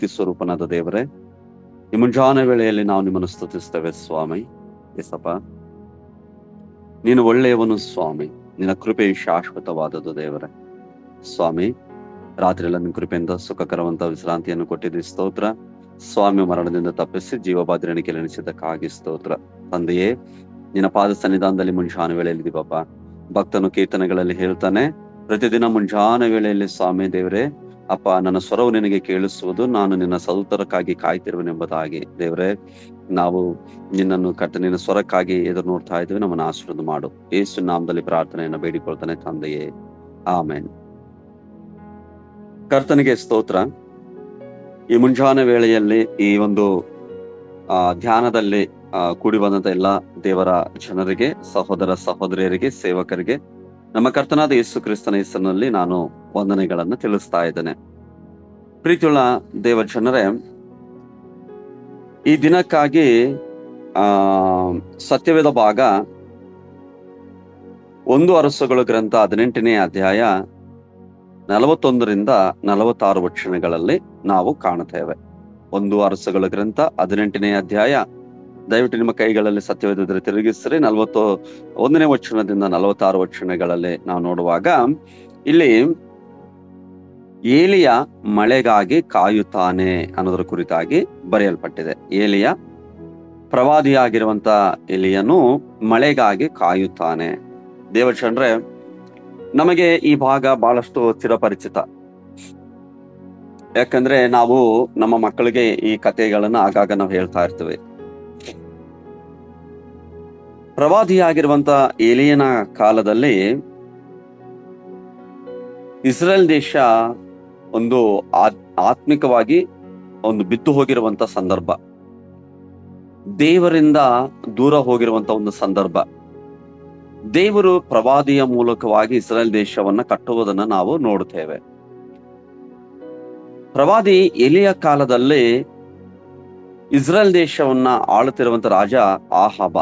ಪ್ರೀತಿ ಸ್ವರೂಪನಾದ ದೇವರೇ, ಈ ಮುಂಜಾನೆ ವೇಳೆಯಲ್ಲಿ ನಾವು ನಿಮ್ಮನ್ನು ಸ್ತುತಿಸ್ತೇವೆ ಸ್ವಾಮಿ. ಎಸಪ್ಪ, ನೀನು ಒಳ್ಳೆಯವನು ಸ್ವಾಮಿ, ನಿನ್ನ ಕೃಪೆಯು ಶಾಶ್ವತವಾದದ್ದು ದೇವರೇ. ಸ್ವಾಮಿ, ರಾತ್ರಿ ಎಲ್ಲ ನಿನ್ನ ಕೃಪೆಯಿಂದ ಸುಖಕರವಂತ ವಿಶ್ರಾಂತಿಯನ್ನು ಕೊಟ್ಟಿದ್ದೀವಿ, ಸ್ತೋತ್ರ ಸ್ವಾಮಿ. ಮರಣದಿಂದ ತಪ್ಪಿಸಿ ಜೀವಭಾದ್ರಣಿಕೆ ನೆನೆಸಿದ್ದಕ್ಕಾಗಿ ಸ್ತೋತ್ರ ತಂದೆಯೇ. ನಿನ್ನ ಪಾದ ಸನ್ನಿಧಾನದಲ್ಲಿ ಮುಂಜಾನೆ ವೇಳೆಯಲ್ಲಿ ಇದೀವಪ್ಪ. ಭಕ್ತನು ಕೀರ್ತನೆಗಳಲ್ಲಿ ಹೇಳ್ತಾನೆ, ಪ್ರತಿದಿನ ಮುಂಜಾನೆ ವೇಳೆಯಲ್ಲಿ ಸ್ವಾಮಿ ದೇವರೇ ಅಪ್ಪ, ನನ್ನ ಸ್ವರವು ನಿನಗೆ ಕೇಳಿಸುವುದು, ನಾನು ನಿನ್ನ ಸದುತ್ತರಕ್ಕಾಗಿ ಕಾಯ್ತಿರುವೆನೆಂಬುದಾಗಿ. ದೇವರೇ, ನಾವು ನಿನ್ನನ್ನು ನಿನ್ನ ಸ್ವರಕ್ಕಾಗಿ ಎದುರು ನೋಡ್ತಾ ಇದ್ದೀವಿ. ನಮ್ಮನ್ನು ಆಶೀರ್ವಾದ ಮಾಡು. ಯೇಸು ನಾಮದಲ್ಲಿ ಪ್ರಾರ್ಥನೆಯನ್ನು ಬೇಡಿಕೊಳ್ತಾನೆ ತಂದೆಯೇ, ಆಮೇನ್. ಕರ್ತನಿಗೆ ಸ್ತೋತ್ರ. ಈ ಮುಂಜಾನೆ ವೇಳೆಯಲ್ಲಿ ಈ ಒಂದು ಧ್ಯಾನದಲ್ಲಿ ಕೂಡಿ ಬಂದಂತ ಎಲ್ಲ ದೇವರ ಜನರಿಗೆ, ಸಹೋದರ ಸಹೋದರಿಯರಿಗೆ, ಸೇವಕರಿಗೆ ನಮ್ಮ ಕರ್ತನಾದ ಯೇಸು ಕ್ರಿಸ್ತನ ಹೆಸರಿನಲ್ಲಿ ನಾನು ವಂದನೆಗಳನ್ನು ತಿಳಿಸ್ತಾ ಇದ್ದೇನೆ. ಪ್ರೀತಿಯುಳ್ಳ ದೇವ ಜನರೇ, ಈ ದಿನಕ್ಕಾಗಿ ಸತ್ಯವೇದ ಭಾಗ 1 ಅರಸುಗಳ ಗ್ರಂಥ 18ನೇ ಅಧ್ಯಾಯ 41ರಿಂದ 46 ವಚನಗಳಲ್ಲಿ ನಾವು ಕಾಣುತ್ತೇವೆ. 1 ಅರಸುಗಳ ಗ್ರಂಥ 18ನೇ ಅಧ್ಯಾಯ, ದಯವಿಟ್ಟು ನಿಮ್ಮ ಕೈಗಳಲ್ಲಿ ಸತ್ಯವೇದ ತಿರುಗಿಸ್ರಿ. 41ನೇ ವಚನದಿಂದ 46 ವಚನಗಳಲ್ಲಿ ನಾವು ನೋಡುವಾಗ, ಇಲ್ಲಿ ಏಲಿಯ ಮಳೆಗಾಗಿ ಕಾಯುತ್ತಾನೆ ಅನ್ನೋದ್ರ ಕುರಿತಾಗಿ ಬರೆಯಲ್ಪಟ್ಟಿದೆ. ಏಲಿಯ, ಪ್ರವಾದಿಯಾಗಿರುವಂತ ಎಲಿಯನು ಮಳೆಗಾಗಿ ಕಾಯುತ್ತಾನೆ. ದೇವಚಂದ್ರೆ, ನಮಗೆ ಈ ಭಾಗ ಬಹಳಷ್ಟು ಚಿರಪರಿಚಿತ. ಯಾಕಂದ್ರೆ ನಾವು ನಮ್ಮ ಮಕ್ಕಳಿಗೆ ಈ ಕಥೆಗಳನ್ನ ಆಗಾಗ ನಾವು ಹೇಳ್ತಾ ಇರ್ತೀವಿ. ಪ್ರವಾದಿಯಾಗಿರುವಂತ ಏಲಿಯನ ಕಾಲದಲ್ಲಿ ಇಸ್ರೇಲ್ ದೇಶ ಒಂದು ಆತ್ಮಿಕವಾಗಿ ಒಂದು ಬಿದ್ದು ಹೋಗಿರುವಂತ ಸಂದರ್ಭ, ದೇವರಿಂದ ದೂರ ಹೋಗಿರುವಂತ ಒಂದು ಸಂದರ್ಭ. ದೇವರು ಪ್ರವಾದಿಯ ಮೂಲಕವಾಗಿ ಇಸ್ರೇಲ್ ದೇಶವನ್ನ ಕಟ್ಟುವುದನ್ನ ನಾವು ನೋಡುತ್ತೇವೆ. ಪ್ರವಾದಿ ಎಲಿಯ ಕಾಲದಲ್ಲಿ ಇಸ್ರೇಲ್ ದೇಶವನ್ನ ಆಳುತ್ತಿರುವಂತ ರಾಜ ಆಹಾಬ.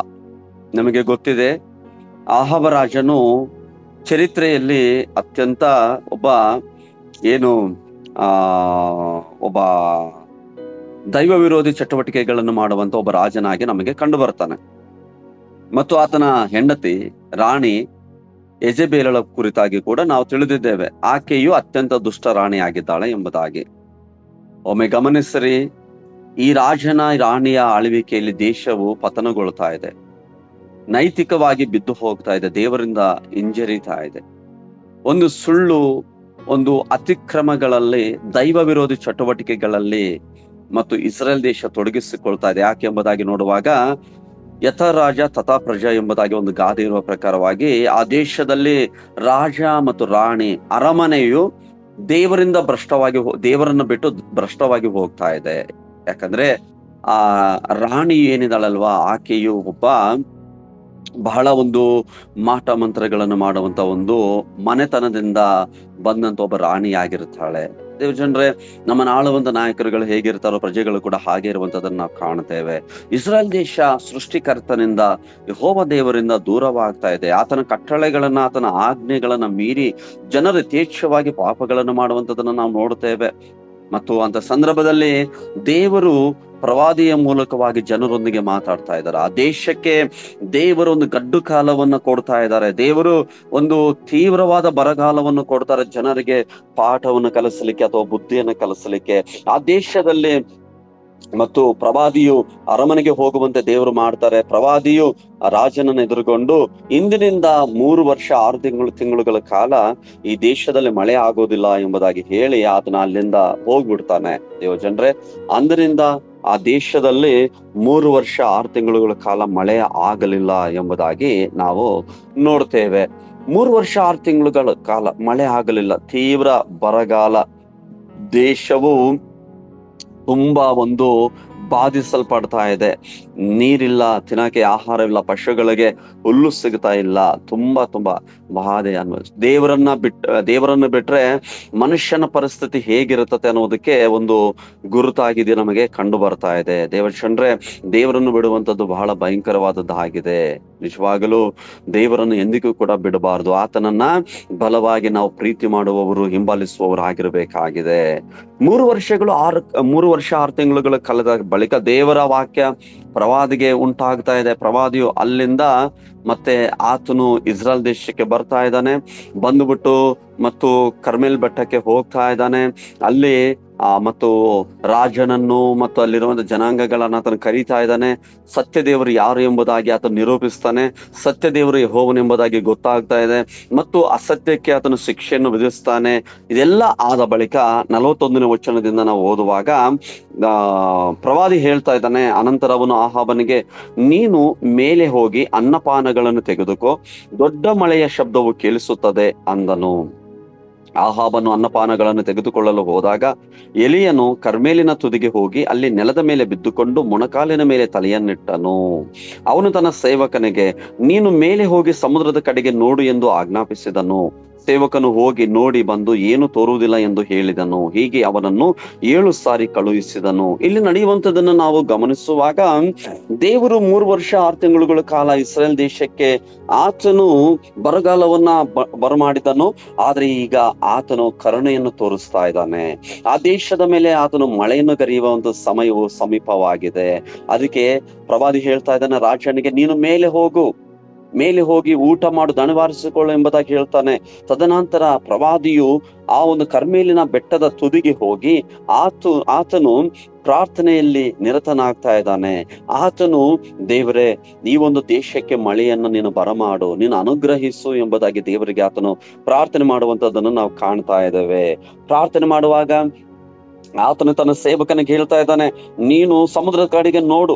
ನಮಗೆ ಗೊತ್ತಿದೆ, ಆಹಾಬ ರಾಜನು ಚರಿತ್ರೆಯಲ್ಲಿ ಅತ್ಯಂತ ಒಬ್ಬ ದೈವ ವಿರೋಧಿ ಚಟುವಟಿಕೆಗಳನ್ನು ಮಾಡುವಂತ ಒಬ್ಬ ರಾಜನಾಗಿ ನಮಗೆ ಕಂಡು ಬರ್ತಾನೆ. ಮತ್ತು ಆತನ ಹೆಂಡತಿ ರಾಣಿ ಯೆಜೆಬೇಲಳ ಕುರಿತಾಗಿ ಕೂಡ ನಾವು ತಿಳಿದಿದ್ದೇವೆ. ಆಕೆಯು ಅತ್ಯಂತ ದುಷ್ಟ ರಾಣಿಯಾಗಿದ್ದಾಳೆ ಎಂಬುದಾಗಿ. ಒಮ್ಮೆ ಗಮನಿಸಿರಿ, ಈ ರಾಣಿಯ ಆಳ್ವಿಕೆಯಲ್ಲಿ ದೇಶವು ಪತನಗೊಳ್ತಾ ಇದೆ, ನೈತಿಕವಾಗಿ ಬಿದ್ದು ಹೋಗ್ತಾ ಇದೆ, ದೇವರಿಂದ ಹಿಂಜರಿತಾ ಇದೆ. ಒಂದು ಸುಳ್ಳು, ಒಂದು ಅತಿಕ್ರಮಗಳಲ್ಲಿ, ದೈವ ವಿರೋಧಿ ಚಟುವಟಿಕೆಗಳಲ್ಲಿ ಮತ್ತು ಇಸ್ರೇಲ್ ದೇಶ ತೊಡಗಿಸಿಕೊಳ್ತಾ ಇದೆ. ಯಾಕೆ ಎಂಬುದಾಗಿ ನೋಡುವಾಗ, ಯಥ ರಾಜ ತಥಾ ಪ್ರಜಾ ಎಂಬುದಾಗಿ ಒಂದು ಗಾದೆ ಇರುವ ಪ್ರಕಾರವಾಗಿ ಆ ದೇಶದಲ್ಲಿ ರಾಜ ಮತ್ತು ರಾಣಿ ಅರಮನೆಯು ದೇವರನ್ನ ಬಿಟ್ಟು ಭ್ರಷ್ಟವಾಗಿ ಹೋಗ್ತಾ ಇದೆ. ಯಾಕಂದ್ರೆ ಆ ರಾಣಿ ಏನಿದಾಳಲ್ವಾ, ಆಕೆಯು ಒಬ್ಬ ಬಹಳ ಒಂದು ಮಾಟ ಮಂತ್ರಗಳನ್ನು ಮಾಡುವಂತ ಒಂದು ಮನೆತನದಿಂದ ಬಂದಂತ ಒಬ್ಬ ರಾಣಿಯಾಗಿರ್ತಾಳೆ. ದೇವ ಜನರೇ, ನಮ್ಮನ್ನ ಆಳುವಂತ ನಾಯಕರುಗಳು ಹೇಗಿರ್ತಾರೋ ಪ್ರಜೆಗಳು ಕೂಡ ಹಾಗೆ ಇರುವಂತದನ್ನ ನಾವು ಕಾಣ್ತೇವೆ. ಇಸ್ರೇಲ್ ದೇಶ ಸೃಷ್ಟಿಕರ್ತನಿಂದ, ಯೆಹೋವ ದೇವರಿಂದ ದೂರವಾಗ್ತಾ ಇದೆ. ಆತನ ಕಟ್ಟಳೆಗಳನ್ನ, ಆತನ ಆಜ್ಞೆಗಳನ್ನ ಮೀರಿ ಜನರು ಯಥೇಚ್ಛವಾಗಿ ಪಾಪಗಳನ್ನು ಮಾಡುವಂತದನ್ನ ನಾವು ನೋಡ್ತೇವೆ. ಮತ್ತು ಅಂತ ಸಂದರ್ಭದಲ್ಲಿ ದೇವರು ಪ್ರವಾದಿಯ ಮೂಲಕವಾಗಿ ಜನರೊಂದಿಗೆ ಮಾತಾಡ್ತಾ ಇದ್ದಾರೆ. ಆ ದೇಶಕ್ಕೆ ದೇವರು ಒಂದು ಗಡ್ಡು ಕಾಲವನ್ನು ಕೊಡ್ತಾ ಇದ್ದಾರೆ. ದೇವರು ಒಂದು ತೀವ್ರವಾದ ಬರಗಾಲವನ್ನು ಕೊಡ್ತಾರೆ, ಜನರಿಗೆ ಪಾಠವನ್ನು ಕಲಿಸಲಿಕ್ಕೆ ಅಥವಾ ಬುದ್ಧಿಯನ್ನು ಕಲಿಸಲಿಕ್ಕೆ ಆ ದೇಶದಲ್ಲಿ. ಮತ್ತು ಪ್ರವಾದಿಯು ಅರಮನೆಗೆ ಹೋಗುವಂತೆ ದೇವರು ಮಾಡ್ತಾರೆ. ಪ್ರವಾದಿಯು ರಾಜನನ್ನು ಎದುರುಗೊಂಡು, ಇಂದಿನಿಂದ 3 ವರ್ಷ 6 ತಿಂಗಳುಗಳ ಕಾಲ ಈ ದೇಶದಲ್ಲಿ ಮಳೆ ಆಗೋದಿಲ್ಲ ಎಂಬುದಾಗಿ ಹೇಳಿ ಆತನ ಅಲ್ಲಿಂದ ಹೋಗ್ಬಿಡ್ತಾನೆ. ದೇವಜನರೇ, ಅಂದಿನಿಂದ ಆ ದೇಶದಲ್ಲಿ 3 ವರ್ಷ 6 ತಿಂಗಳುಗಳ ಕಾಲ ಮಳೆ ಆಗಲಿಲ್ಲ ಎಂಬುದಾಗಿ ನಾವು ನೋಡ್ತೇವೆ. 3 ವರ್ಷ 6 ತಿಂಗಳುಗಳ ಕಾಲ ಮಳೆ ಆಗಲಿಲ್ಲ, ತೀವ್ರ ಬರಗಾಲ. ದೇಶವು ತುಂಬಾ ಒಂದು ಬಾಧಿಸಲ್ಪಡ್ತಾ ಇದೆ. ನೀರಿಲ್ಲ, ತಿನ್ನಕ್ಕೆ ಆಹಾರವಿಲ್ಲ, ಪಶುಗಳಿಗೆ ಹುಲ್ಲು ಸಿಗ್ತಾ ಇಲ್ಲ. ತುಂಬಾ ಬಾಧೆ ದೇವರನ್ನ ಬಿಟ್ರೆ ಮನುಷ್ಯನ ಪರಿಸ್ಥಿತಿ ಹೇಗಿರುತ್ತದೆ ಅನ್ನೋದಕ್ಕೆ ಒಂದು ಗುರುತಾಗಿದೆ, ನಮಗೆ ಕಂಡು ಬರ್ತಾ ಇದೆ. ದೇವಚಂದ್ರೆ, ದೇವರನ್ನು ಬಿಡುವಂತದ್ದು ಬಹಳ ಭಯಂಕರವಾದದ್ದಾಗಿದೆ. ನಿಜವಾಗಲೂ ದೇವರನ್ನು ಎಂದಿಗೂ ಕೂಡ ಬಿಡಬಾರದು. ಆತನನ್ನ ಬಲವಾಗಿ ನಾವು ಪ್ರೀತಿ ಮಾಡುವವರು, ಹಿಂಬಾಲಿಸುವವರು ಆಗಿರಬೇಕಾಗಿದೆ. 3 ವರ್ಷ 6 ತಿಂಗಳುಗಳ ಕಳೆದ ಬಳಿಕ ದೇವರ ವಾಕ್ಯ ಪ್ರವಾದಿಗೆ ಉಂಟಾಗ್ತಾ ಇದೆ. ಪ್ರವಾದಿಯು ಅಲ್ಲಿಂದ ಮತ್ತೆ ಆತನು ಇಸ್ರಾಯೇಲ್ ದೇಶಕ್ಕೆ ಬರ್ತಾ ಇದ್ದಾನೆ. ಬಂದುಬಿಟ್ಟು ಮತ್ತು ಕರ್ಮೇಲ್ ಬೆಟ್ಟಕ್ಕೆ ಹೋಗ್ತಾ ಇದ್ದಾನೆ. ಅಲ್ಲಿ ಮತ್ತು ರಾಜನನ್ನು ಮತ್ತು ಅಲ್ಲಿರುವಂತ ಜನಾಂಗಗಳನ್ನ ಆತನು ಕರೀತಾ ಇದ್ದಾನೆ. ಸತ್ಯ ದೇವರು ಯಾರು ಎಂಬುದಾಗಿ ಆತನು ನಿರೂಪಿಸ್ತಾನೆ. ಸತ್ಯ ದೇವರು ಯೆಹೋವನು ಎಂಬುದಾಗಿ ಗೊತ್ತಾಗ್ತಾ ಇದೆ. ಮತ್ತು ಅಸತ್ಯಕ್ಕೆ ಆತನು ಶಿಕ್ಷೆಯನ್ನು ವಿಧಿಸ್ತಾನೆ. ಇದೆಲ್ಲ ಆದ ಬಳಿಕ 41ನೇ ವಚನದಿಂದ ನಾವು ಓದುವಾಗ ಪ್ರವಾದಿ ಹೇಳ್ತಾ ಇದ್ದಾನೆ, ಅನಂತರ ಅವನು ಆಹಾಬನಿಗೆ, ನೀನು ಮೇಲೆ ಹೋಗಿ ಅನ್ನಪಾನಗಳನ್ನು ತೆಗೆದುಕೋ, ದೊಡ್ಡ ಮಳೆಯ ಶಬ್ದವು ಕೇಳಿಸುತ್ತದೆ ಅಂದನು. ಆಹಾಬನು ಅನ್ನಪಾನಗಳನ್ನು ತೆಗೆದುಕೊಳ್ಳಲು ಹೋದಾಗ ಎಲಿಯನು ಕರ್ಮೇಲಿನ ತುದಿಗೆ ಹೋಗಿ ಅಲ್ಲಿ ನೆಲದ ಮೇಲೆ ಬಿದ್ದುಕೊಂಡು ಮೊಣಕಾಲಿನ ಮೇಲೆ ತಲೆಯನ್ನಿಟ್ಟನು. ಅವನು ತನ್ನ ಸೇವಕನಿಗೆ, ನೀನು ಮೇಲೆ ಹೋಗಿ ಸಮುದ್ರದ ಕಡೆಗೆ ನೋಡು ಎಂದು ಆಜ್ಞಾಪಿಸಿದನು. ಸೇವಕನು ಹೋಗಿ ನೋಡಿ ಬಂದು ಏನು ತೋರುವುದಿಲ್ಲ ಎಂದು ಹೇಳಿದನು. ಹೀಗೆ ಅವನನ್ನು 7 ಸಾರಿ ಕಳುಹಿಸಿದನು. ಇಲ್ಲಿ ನಡೆಯುವಂಥದ್ದನ್ನು ನಾವು ಗಮನಿಸುವಾಗ ದೇವರು 3 ವರ್ಷ 6 ತಿಂಗಳುಗಳ ಕಾಲ ಇಸ್ರೇಲ್ ದೇಶಕ್ಕೆ ಆತನು ಬರಗಾಲವನ್ನ ಬರಮಾಡಿದನು. ಆದ್ರೆ ಈಗ ಆತನು ಕರುಣೆಯನ್ನು ತೋರಿಸ್ತಾ ಇದ್ದಾನೆ. ಆ ದೇಶದ ಮೇಲೆ ಆತನು ಮಳೆಯನ್ನು ಗರಿಯುವ ಒಂದು ಸಮಯವು ಸಮೀಪವಾಗಿದೆ. ಅದಕ್ಕೆ ಪ್ರವಾದಿ ಹೇಳ್ತಾ ಇದ್ದಾನೆ ರಾಜನಿಗೆ, ನೀನು ಮೇಲೆ ಹೋಗಿ ಊಟ ಮಾಡು, ದಣಿವಾರಿಸಿಕೊಳ್ಳು ಎಂಬುದಾಗಿ ಹೇಳ್ತಾನೆ. ತದನಂತರ ಪ್ರವಾದಿಯು ಆ ಒಂದು ಕರ್ಮೇಲಿನ ಬೆಟ್ಟದ ತುದಿಗೆ ಹೋಗಿ ಆತನು ಪ್ರಾರ್ಥನೆಯಲ್ಲಿ ನಿರತನಾಗ್ತಾ ಇದ್ದಾನೆ. ಆತನು, ದೇವರೇ, ಈ ಒಂದು ದೇಶಕ್ಕೆ ಮಳೆಯನ್ನು ನೀನು ಬರಮಾಡು, ನೀನು ಅನುಗ್ರಹಿಸು ಎಂಬುದಾಗಿ ದೇವರಿಗೆ ಆತನು ಪ್ರಾರ್ಥನೆ ಮಾಡುವಂತದ್ದನ್ನು ನಾವು ಕಾಣ್ತಾ ಇದ್ದೇವೆ. ಪ್ರಾರ್ಥನೆ ಮಾಡುವಾಗ ಆತನು ತನ್ನ ಸೇವಕನಿಗೆ ಹೇಳ್ತಾ ಇದ್ದಾನೆ, ನೀನು ಸಮುದ್ರದ ಕಡೆಗೆ ನೋಡು,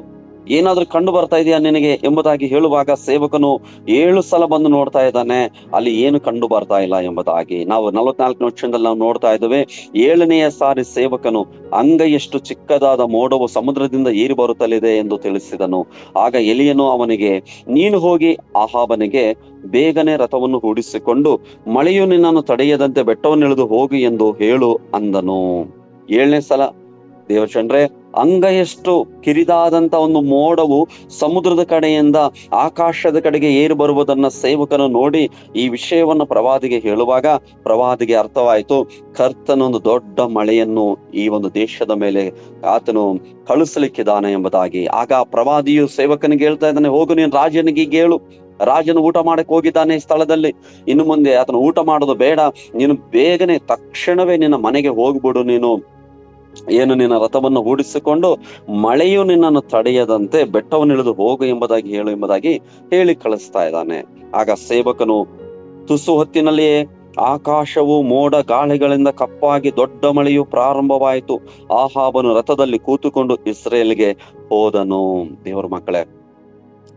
ಏನಾದ್ರೂ ಕಂಡು ಬರ್ತಾ ಇದೆಯಾ ನಿನಗೆ ಎಂಬುದಾಗಿ ಹೇಳುವಾಗ ಸೇವಕನು 7 ಸಲ ಬಂದು ನೋಡ್ತಾ ಇದ್ದಾನೆ. ಅಲ್ಲಿ ಏನು ಕಂಡು ಬರ್ತಾ ಇಲ್ಲ ಎಂಬುದಾಗಿ ನಾವು 44ನೇ ವಚನದಲ್ಲಿ ನಾವು ನೋಡ್ತಾ ಇದ್ದೇವೆ. 7ನೆಯ ಸಾರಿ ಸೇವಕನು, ಅಂಗೈಯಷ್ಟು ಚಿಕ್ಕದಾದ ಮೋಡವು ಸಮುದ್ರದಿಂದ ಏರಿ ಬರುತ್ತಲಿದೆ ಎಂದು ತಿಳಿಸಿದನು. ಆಗ ಎಲಿಯನು ಅವನಿಗೆ, ನೀನು ಹೋಗಿ ಆಹಾಬನಿಗೆ, ಬೇಗನೆ ರಥವನ್ನು ಹೂಡಿಸಿಕೊಂಡು ಮಳೆಯು ನಿನ್ನನ್ನು ತಡೆಯದಂತೆ ಬೆಟ್ಟವನ್ನಿಳಿದು ಹೋಗು ಎಂದು ಹೇಳು ಅಂದನು. 7ನೇ ಸಲ ದೇವಚಂದ್ರೆ, ಅಂಗೈಯಷ್ಟು ಕಿರಿದಾದಂತ ಒಂದು ಮೋಡವು ಸಮುದ್ರದ ಕಡೆಯಿಂದ ಆಕಾಶದ ಕಡೆಗೆ ಏರಿ ಬರುವುದನ್ನ ಸೇವಕನು ನೋಡಿ ಈ ವಿಷಯವನ್ನು ಪ್ರವಾದಿಗೆ ಹೇಳುವಾಗ ಪ್ರವಾದಿಗೆ ಅರ್ಥವಾಯಿತು, ಕರ್ತನೊಂದು ದೊಡ್ಡ ಮಳೆಯನ್ನು ಈ ಒಂದು ದೇಶದ ಮೇಲೆ ಆತನು ಕಳಿಸಲಿಕ್ಕಿದ್ದಾನೆ ಎಂಬುದಾಗಿ. ಆಗ ಪ್ರವಾದಿಯು ಸೇವಕನಿಗೆ ಹೇಳ್ತಾ ಇದ್ದಾನೆ, ಹೋಗು, ನೀನು ರಾಜನಿಗೆ ಹೇಳು, ರಾಜನು ಊಟ ಮಾಡಕ್ಕೆ ಹೋಗಿದ್ದಾನೆ ಈ ಸ್ಥಳದಲ್ಲಿ, ಇನ್ನು ಮುಂದೆ ಆತನು ಊಟ ಮಾಡೋದು ಬೇಡ, ನೀನು ಬೇಗನೆ ತಕ್ಷಣವೇ ನಿನ್ನ ಮನೆಗೆ ಹೋಗ್ಬಿಡು, ನಿನ್ನ ರಥವನ್ನು ಹೂಡಿಸಿಕೊಂಡು ಮಳೆಯು ನಿನ್ನನ್ನು ತಡೆಯದಂತೆ ಬೆಟ್ಟವನ್ನು ಇಳಿದು ಹೋಗು ಎಂಬುದಾಗಿ ಹೇಳು ಎಂಬುದಾಗಿ ಹೇಳಿ ಕಳಿಸ್ತಾ ಇದ್ದಾನೆ. ಆಗ ಸೇವಕನು ತುಸು ಹೊತ್ತಿನಲ್ಲಿಯೇ ಆಕಾಶವು ಮೋಡ ಗಾಳಿಗಳಿಂದ ಕಪ್ಪಾಗಿ ದೊಡ್ಡ ಮಳೆಯು ಪ್ರಾರಂಭವಾಯಿತು. ಆಹಾಬನು ರಥದಲ್ಲಿ ಕೂತುಕೊಂಡು ಇಸ್ರೇಲ್ಗೆ ಹೋದನು. ದೇವರ ಮಕ್ಕಳೇ,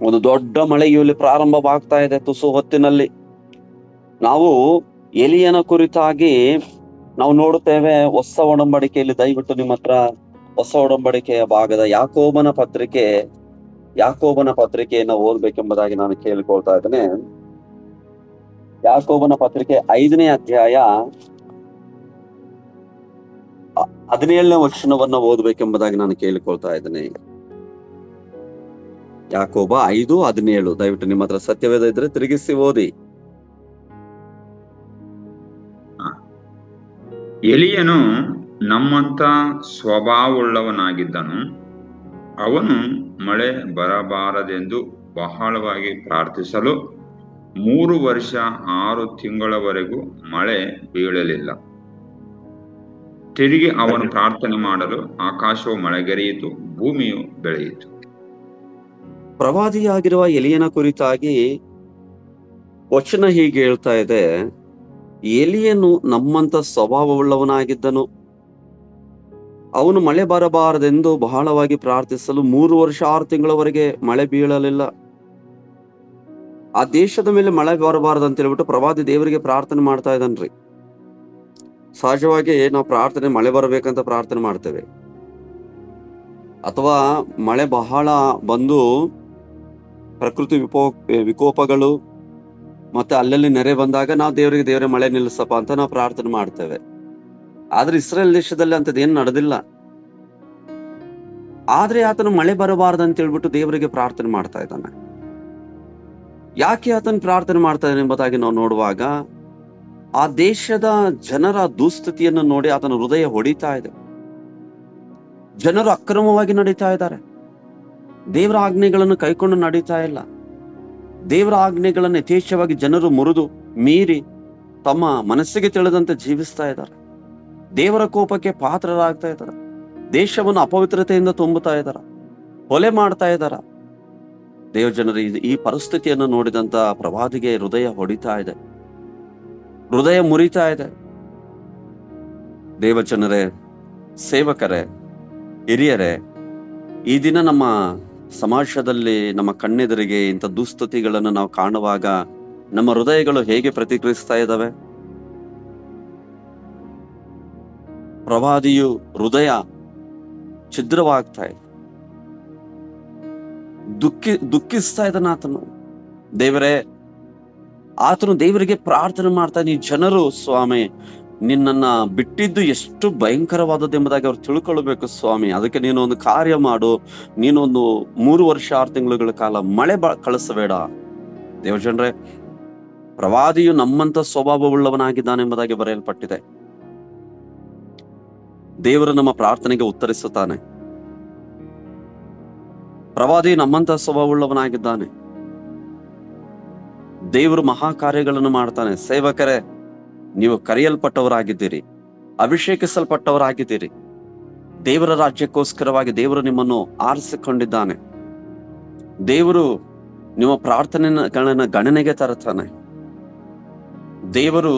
ಒಂದು ದೊಡ್ಡ ಮಳೆಯು ಇಲ್ಲಿ ಪ್ರಾರಂಭವಾಗ್ತಾ ಇದೆ ತುಸು ಹೊತ್ತಿನಲ್ಲಿ. ನಾವು ಎಲಿಯನ ಕುರಿತಾಗಿ ನಾವು ನೋಡುತ್ತೇವೆ ಹೊಸ ಒಡಂಬಡಿಕೆಯಲ್ಲಿ. ದಯವಿಟ್ಟು ನಿಮ್ಮ ಹತ್ರ ಹೊಸ ಒಡಂಬಡಿಕೆಯ ಭಾಗದ ಯಾಕೋಬನ ಪತ್ರಿಕೆಯನ್ನು ಓದ್ಬೇಕೆಂಬುದಾಗಿ ನಾನು ಕೇಳಿಕೊಳ್ತಾ ಇದ್ದೇನೆ. ಯಾಕೋಬನ ಪತ್ರಿಕೆ 5ನೇ ಅಧ್ಯಾಯ 17ನೇ ವಚನವನ್ನ ಓದ್ಬೇಕೆಂಬುದಾಗಿ ನಾನು ಕೇಳಿಕೊಳ್ತಾ ಇದ್ದೇನೆ. ಯಾಕೋಬ 5:17. ದಯವಿಟ್ಟು ನಿಮ್ಮ ಹತ್ರ ಸತ್ಯವೇದ ಇದ್ರೆ ತಿರುಗಿಸಿ ಓದಿ. ಎಲಿಯನು ನಮ್ಮಂತ ಸ್ವಭಾವವುಳ್ಳವನಾಗಿದ್ದನು. ಅವನು ಮಳೆ ಬರಬಾರದೆಂದು ಬಹಳವಾಗಿ ಪ್ರಾರ್ಥಿಸಲು 3 ವರ್ಷ 6 ತಿಂಗಳವರೆಗೂ ಮಳೆ ಬೀಳಲಿಲ್ಲ. ತಿರುಗಿ ಅವನು ಪ್ರಾರ್ಥನೆ ಮಾಡಲು ಆಕಾಶವು ಮಳೆಗರೆಯಿತು, ಭೂಮಿಯು ಬೆಳೆಯಿತು. ಪ್ರವಾದಿಯಾಗಿರುವ ಎಲಿಯನ ಕುರಿತಾಗಿ ವಚನ ಹೀಗೆ ಹೇಳ್ತಾ ಇದೆ, ಎಲಿಯನು ನಮ್ಮಂತ ಸ್ವಭಾವವುಳ್ಳವನಾಗಿದ್ದನು. ಅವನು ಮಳೆ ಬರಬಾರದೆಂದು ಬಹಳವಾಗಿ ಪ್ರಾರ್ಥಿಸಲು 3 ವರ್ಷ 6 ತಿಂಗಳವರೆಗೆ ಮಳೆ ಬೀಳಲಿಲ್ಲ. ಆ ದೇಶದ ಮೇಲೆ ಮಳೆ ಬರಬಾರದು ಅಂತ ಹೇಳ್ಬಿಟ್ಟು ಪ್ರವಾದಿ ದೇವರಿಗೆ ಪ್ರಾರ್ಥನೆ ಮಾಡ್ತಾ ಇದ್ದಾನ್ರಿ. ಸಹಜವಾಗಿ ನಾವು ಪ್ರಾರ್ಥನೆ ಮಳೆ ಬರಬೇಕಂತ ಪ್ರಾರ್ಥನೆ ಮಾಡ್ತೇವೆ, ಅಥವಾ ಮಳೆ ಬಹಳ ಬಂದು ಪ್ರಕೃತಿ ವಿಕೋಪಗಳು ಮತ್ತೆ ಅಲ್ಲಲ್ಲಿ ನೆರೆ ಬಂದಾಗ ನಾವು ದೇವರೇ ಮಳೆ ನಿಲ್ಲಿಸಪ್ಪ ಅಂತ ನಾವು ಪ್ರಾರ್ಥನೆ ಮಾಡ್ತೇವೆ. ಆದ್ರೆ ಇಸ್ರೇಲ್ ದೇಶದಲ್ಲಿ ಅಂತದ್ ಏನ್ ನಡೆದಿಲ್ಲ. ಆದ್ರೆ ಆತನು ಮಳೆ ಬರಬಾರ್ದು ಅಂತ ಹೇಳ್ಬಿಟ್ಟು ದೇವರಿಗೆ ಪ್ರಾರ್ಥನೆ ಮಾಡ್ತಾ ಇದ್ದಾನೆ. ಯಾಕೆ ಆತನ ಪ್ರಾರ್ಥನೆ ಮಾಡ್ತಾ ಇದ್ದಾನೆ ಎಂಬುದಾಗಿ ನಾವು ನೋಡುವಾಗ, ಆ ದೇಶದ ಜನರ ದುಸ್ಥಿತಿಯನ್ನು ನೋಡಿ ಆತನ ಹೃದಯ ಹೊಡಿತಾ ಇದೆ. ಜನರು ಅಕ್ರಮವಾಗಿ ನಡೀತಾ ಇದ್ದಾರೆ, ದೇವರ ಆಜ್ಞೆಗಳನ್ನು ಕೈಕೊಂಡು ನಡೀತಾ ಇಲ್ಲ. ದೇವರ ಆಜ್ಞೆಗಳನ್ನು ಯಥೇಚ್ಛವಾಗಿ ಜನರು ಮುರಿದು ಮೀರಿ ತಮ್ಮ ಮನಸ್ಸಿಗೆ ತಿಳಿದಂತೆ ಜೀವಿಸ್ತಾ ಇದ್ದಾರೆ. ದೇವರ ಕೋಪಕ್ಕೆ ಪಾತ್ರರಾಗ್ತಾ ಇದ್ದಾರೆ. ದೇಶವನ್ನು ಅಪವಿತ್ರತೆಯಿಂದ ತುಂಬುತ್ತಾ ಇದ್ದಾರೆ, ಕೊಲೆ ಮಾಡ್ತಾ ಇದ್ದಾರೆ. ದೇವ ಜನರು ಈ ಪರಿಸ್ಥಿತಿಯನ್ನು ನೋಡಿದಂತ ಪ್ರವಾದಿಗೆ ಹೃದಯ ಹೊಡಿತಾ ಇದೆ, ಹೃದಯ ಮುರಿತಾ ಇದೆ. ದೇವ ಜನರೇ, ಸೇವಕರೇ, ಹಿರಿಯರೇ, ಈ ದಿನ ನಮ್ಮ ಸಮಾಜದಲ್ಲಿ ನಮ್ಮ ಕಣ್ಣೆದುರಿಗೆ ಇಂಥ ದುಸ್ಥಿತಿಗಳನ್ನು ನಾವು ಕಾಣುವಾಗ ನಮ್ಮ ಹೃದಯಗಳು ಹೇಗೆ ಪ್ರತಿಕ್ರಿಯಿಸ್ತಾ ಇದ್ದಾವೆ? ಪ್ರವಾದಿಯು ಹೃದಯ ಛಿದ್ರವಾಗ್ತಾ ಇದೆ, ದುಃಖಿಸ್ತಾ ಇದ್ದಾನೆ ಆತನು. ಆತನು ದೇವರಿಗೆ ಪ್ರಾರ್ಥನೆ ಮಾಡ್ತಾ, ಈ ಜನರು ಸ್ವಾಮಿ ನಿನ್ನನ್ನ ಬಿಟ್ಟಿದ್ದು ಎಷ್ಟು ಭಯಂಕರವಾದದ್ದು ಎಂಬುದಾಗಿ ಅವ್ರು ತಿಳ್ಕೊಳ್ಬೇಕು ಸ್ವಾಮಿ. ಅದಕ್ಕೆ ನೀನು ಒಂದು ಕಾರ್ಯ ಮಾಡು, ನೀನೊಂದು 3 ವರ್ಷ 6 ತಿಂಗಳುಗಳ ಕಾಲ ಮಳೆ ಕಳಿಸಬೇಡ. ದೇವಜನರೇ, ಪ್ರವಾದಿಯು ನಮ್ಮಂತ ಸ್ವಭಾವವುಳ್ಳವನಾಗಿದ್ದಾನೆ ಎಂಬುದಾಗಿ ಬರೆಯಲ್ಪಟ್ಟಿದೆ. ದೇವರು ನಮ್ಮ ಪ್ರಾರ್ಥನೆಗೆ ಉತ್ತರಿಸುತ್ತಾನೆ. ಪ್ರವಾದಿ ನಮ್ಮಂತ ಸ್ವಭಾವವುಳ್ಳವನಾಗಿದ್ದಾನೆ. ದೇವರು ಮಹಾ ಕಾರ್ಯಗಳನ್ನು ಮಾಡ್ತಾನೆ. ಸೇವಕರೇ, ನೀವು ಕರೆಯಲ್ಪಟ್ಟವರಾಗಿದ್ದೀರಿ, ಅಭಿಷೇಕಿಸಲ್ಪಟ್ಟವರಾಗಿದ್ದೀರಿ. ದೇವರ ರಾಜ್ಯಕ್ಕೋಸ್ಕರವಾಗಿ ದೇವರು ನಿಮ್ಮನ್ನು ಆರಿಸಿಕೊಂಡಿದ್ದಾನೆ. ದೇವರು ನಿಮ್ಮ ಪ್ರಾರ್ಥನೆಗಳನ್ನ ಗಣನೆಗೆ ತರುತ್ತಾನೆ. ದೇವರು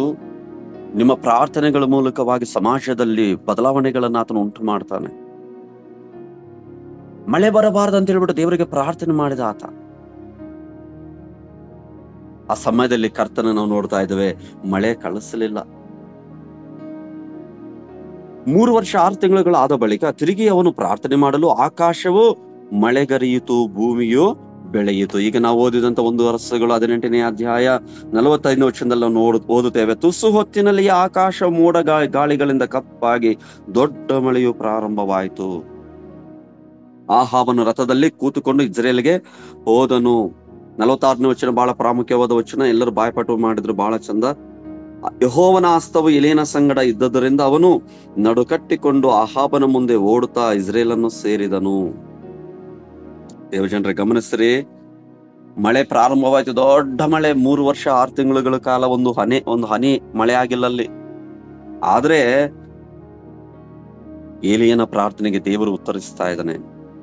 ನಿಮ್ಮ ಪ್ರಾರ್ಥನೆಗಳ ಮೂಲಕವಾಗಿ ಸಮಾಜದಲ್ಲಿ ಬದಲಾವಣೆಗಳನ್ನ ಆತನು ಉಂಟು ಮಾಡ್ತಾನೆ. ಮಳೆ ಬರಬಾರದು ಅಂತ ಹೇಳ್ಬಿಟ್ಟು ದೇವರಿಗೆ ಪ್ರಾರ್ಥನೆ ಮಾಡಿದ ಆತ. ಆ ಸಮಯದಲ್ಲಿ ಕರ್ತನ ನಾವು ನೋಡ್ತಾ ಇದ್ದೇವೆ, ಮಳೆ ಕಳಿಸಲಿಲ್ಲ. 3 ವರ್ಷ 6 ತಿಂಗಳುಗಳಾದ ಬಳಿಕ ತಿರುಗಿ ಅವನು ಪ್ರಾರ್ಥನೆ ಮಾಡಲು ಆಕಾಶವು ಮಳೆಗರೆಯಿತು, ಭೂಮಿಯು ಬೆಳೆಯಿತು. ಈಗ ನಾವು ಓದಿದಂತ 1 ವರ್ಷಗಳು 18ನೇ ಅಧ್ಯಾಯ 45ನೇ ವಚನದಲ್ಲಿ ನಾವು ಓದುತ್ತೇವೆ. ತುಸು ಹೊತ್ತಿನಲ್ಲಿ ಆಕಾಶ ಮೋಡ ಗಾಳಿಗಳಿಂದ ಕಪ್ಪಾಗಿ ದೊಡ್ಡ ಮಳೆಯು ಪ್ರಾರಂಭವಾಯಿತು. ಆಹಾಬನು ರಥದಲ್ಲಿ ಕೂತುಕೊಂಡು ಇಸ್ರೇಲ್ಗೆ ಹೋದನು. 46ನೇ ವಚನ ಬಹಳ ಪ್ರಾಮುಖ್ಯವಾದ ವಚನ, ಎಲ್ಲರೂ ಬಾಯ್ಪಾಠ ಮಾಡಿದ್ರು, ಬಹಳ ಚಂದ. ಯೆಹೋವನ ಹಸ್ತವು ಎಲೀಯನ ಸಂಗಡ ಇದ್ದದರಿಂದ ಅವನು ನಡುಕಟ್ಟಿಕೊಂಡು ಆಹಾಬನ ಮುಂದೆ ಓಡುತ್ತಾ ಇಸ್ರೇಲನ್ನು ಸೇರಿದನು. ದೇವಜನರೇ, ಗಮನಿಸ್ರಿ, ಮಳೆ ಪ್ರಾರಂಭವಾಯ್ತು, ದೊಡ್ಡ ಮಳೆ. 3 ವರ್ಷ 6 ತಿಂಗಳುಗಳ ಕಾಲ ಒಂದು ಹನಿ ಮಳೆ ಆಗಿಲ್ಲ ಅಲ್ಲಿ. ಆದ್ರೆ ಏಲಿಯನ ಪ್ರಾರ್ಥನೆಗೆ ದೇವರು ಉತ್ತರಿಸ್ತಾ ಇದ್ದಾನೆ.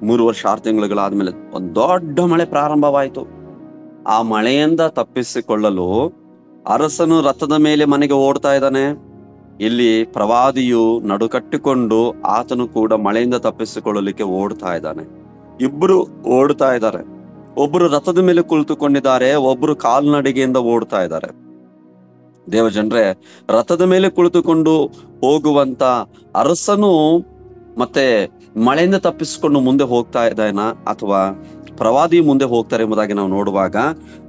3 ವರ್ಷ 6 ತಿಂಗಳುಗಳಾದ್ಮೇಲೆ ಒಂದು ದೊಡ್ಡ ಮಳೆ ಪ್ರಾರಂಭವಾಯಿತು. ಆ ಮಳೆಯಿಂದ ತಪ್ಪಿಸಿಕೊಳ್ಳಲು ಅರಸನು ರಥದ ಮೇಲೆ ಮನೆಗೆ ಓಡ್ತಾ ಇದ್ದಾನೆ. ಇಲ್ಲಿ ಪ್ರವಾದಿಯು ನಡುಕಟ್ಟಿಕೊಂಡು ಆತನು ಕೂಡ ಮಳೆಯಿಂದ ತಪ್ಪಿಸಿಕೊಳ್ಳಲಿಕ್ಕೆ ಓಡ್ತಾ ಇದ್ದಾನೆ. ಇಬ್ರು ಓಡ್ತಾ ಇದ್ದಾರೆ. ಒಬ್ರು ರಥದ ಮೇಲೆ ಕುಳಿತುಕೊಂಡಿದ್ದಾರೆ, ಒಬ್ರು ಕಾಲ್ನಡಿಗೆಯಿಂದ ಓಡ್ತಾ ಇದ್ದಾರೆ. ದೇವಜನರೇ, ರಥದ ಮೇಲೆ ಕುಳಿತುಕೊಂಡು ಹೋಗುವಂತ ಅರಸನು ಮತ್ತೆ ಮಳೆಯಿಂದ ತಪ್ಪಿಸಿಕೊಂಡು ಮುಂದೆ ಹೋಗ್ತಾ ಇದ್ದಾನ, ಅಥವಾ ಪ್ರವಾದಿ ಮುಂದೆ ಹೋಗ್ತಾರೆ ಎಂಬುದಾಗಿ ನಾವು ನೋಡುವಾಗ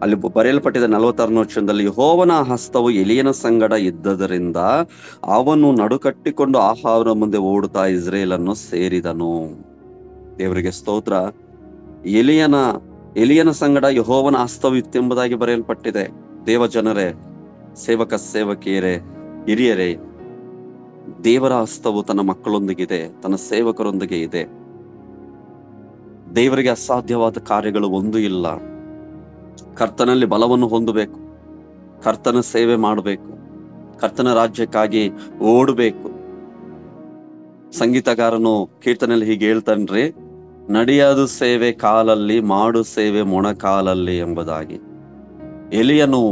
ಅಲ್ಲಿ ಬರೆಯಲ್ಪಟ್ಟಿದ್ದ 46ನೇ ವಚನದಲ್ಲಿ, ಯೆಹೋವನ ಹಸ್ತವು ಎಲೀಯನ ಸಂಗಡ ಇದ್ದದರಿಂದ ಅವನು ನಡುಕಟ್ಟಿಕೊಂಡು ಆಹಾಬನ ಮುಂದೆ ಓಡುತ್ತಾ ಇಸ್ರೇಲನ್ನು ಸೇರಿದನು. ದೇವರಿಗೆ ಸ್ತೋತ್ರ. ಎಲೀಯನ ಸಂಗಡ ಯೆಹೋವನ ಹಸ್ತವು ಇತ್ತೆಂಬುದಾಗಿ ಬರೆಯಲ್ಪಟ್ಟಿದೆ. ದೇವ ಜನರೇ, ಸೇವಕಿಯರೇ, ಹಿರಿಯರೇ, ದೇವರ ಹಸ್ತವು ತನ್ನ ಮಕ್ಕಳೊಂದಿಗಿದೆ, ತನ್ನ ಸೇವಕರೊಂದಿಗೆ ಇದೆ. ದೇವರಿಗೆ ಅಸಾಧ್ಯವಾದ ಕಾರ್ಯಗಳು ಒಂದು ಇಲ್ಲ. ಕರ್ತನಲ್ಲಿ ಬಲವನ್ನು ಹೊಂದಬೇಕು, ಕರ್ತನ ಸೇವೆ ಮಾಡಬೇಕು, ಕರ್ತನ ರಾಜ್ಯಕ್ಕಾಗಿ ಓಡಬೇಕು. ಸಂಗೀತಗಾರನು ಕೀರ್ತನೆಯಲ್ಲಿ ಹೀಗೆ ಹೇಳ್ತಾನ್ರಿ, ನಡೆಯದು ಸೇವೆ ಕಾಲಲ್ಲಿ, ಮಾಡು ಸೇವೆ ಮೊಣಕಾಲಲ್ಲಿ ಎಂಬುದಾಗಿ. ಎಲಿಯನು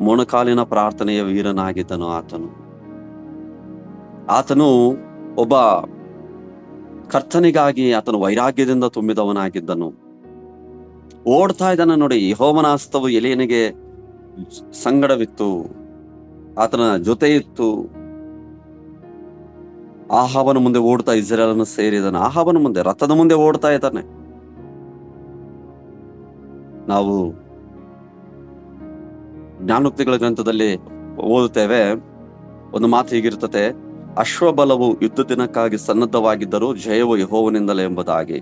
ಮೊಣಕಾಲಿನ ಪ್ರಾರ್ಥನೆಯ ವೀರನಾಗಿದ್ದನು. ಆತನು ಒಬ್ಬ ಕರ್ತನಿಗಾಗಿ ಆತನು ವೈರಾಗ್ಯದಿಂದ ತುಂಬಿದವನಾಗಿದ್ದನು. ಓಡ್ತಾ ಇದ್ದಾನೆ ನೋಡಿ. ಯೆಹೋವನ ಹಸ್ತವು ಎಲೀಯನಿಗೆ ಸಂಗಡವಿತ್ತು, ಆತನ ಜೊತೆ ಇತ್ತು. ಆಹಾಬನ ಮುಂದೆ ಓಡ್ತಾ ಇಸ್ರಾಯೇಲನ್ನು ಸೇರಿದನು. ಆಹಾಬನ ಮುಂದೆ, ರಥದ ಮುಂದೆ ಓಡ್ತಾ ಇದ್ದಾನೆ. ನಾವು ಜ್ಞಾನೋಕ್ತಿಗಳ ಗ್ರಂಥದಲ್ಲಿ ಓದುತ್ತೇವೆ, ಒಂದು ಮಾತು ಹೀಗಿರ್ತದೆ, ಅಶ್ವಬಲವು ಯುದ್ಧ ದಿನಕ್ಕಾಗಿ ಸನ್ನದ್ಧವಾಗಿದ್ದರೂ ಜಯವು ಯೆಹೋವನಿಂದಲೇ ಎಂಬುದಾಗಿ.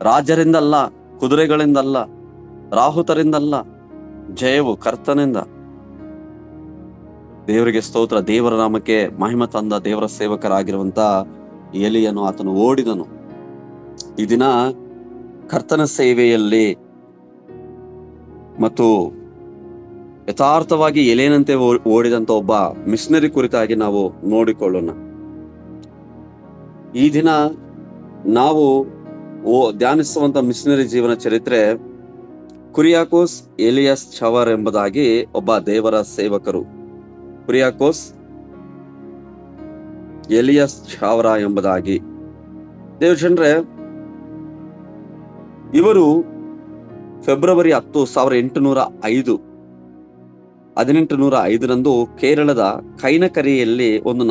ರಾಜರಿಂದಲ್ಲ, ಕುದುರೆಗಳಿಂದಲ್ಲ, ರಾಹುತರಿಂದಲ್ಲ, ಜಯವು ಕರ್ತನಿಂದ. ದೇವರಿಗೆ ಸ್ತೋತ್ರ. ದೇವರ ನಾಮಕ್ಕೆ ಮಹಿಮ ತಂದ ದೇವರ ಸೇವಕರಾಗಿರುವಂತ ಎಲಿಯನು ಆತನು ಓಡಿದನು. ಈ ದಿನ ಕರ್ತನ ಸೇವೆಯಲ್ಲಿ ಮತ್ತು ಯಥಾರ್ಥವಾಗಿ ಎಲೆಯನಂತೆ ಓಡಿದಂತ ಒಬ್ಬ ಮಿಷನರಿ ಕುರಿತಾಗಿ ನಾವು ನೋಡಿಕೊಳ್ಳೋಣ. ಈ ದಿನ ನಾವು ಧ್ಯಾನಿಸುವಂತ ಮಿಷನರಿ ಜೀವನ ಚರಿತ್ರೆ ಕುರಿಯಾಕೋಸ್ ಎಲಿಯಸ್ ಚಾವರ್ ಎಂಬುದಾಗಿ ಒಬ್ಬ ದೇವರ ಸೇವಕರು. ಕುರಿಯಾಕೋಸ್ ಎಲಿಯಸ್ ಚಾವರ ಎಂಬುದಾಗಿ ದೇವ ಜನರೇ, ಇವರು ಫೆಬ್ರವರಿ 10, 1805 ಕೇರಳದ ಕೈನಕರಿಯಲ್ಲಿ ಒಂದು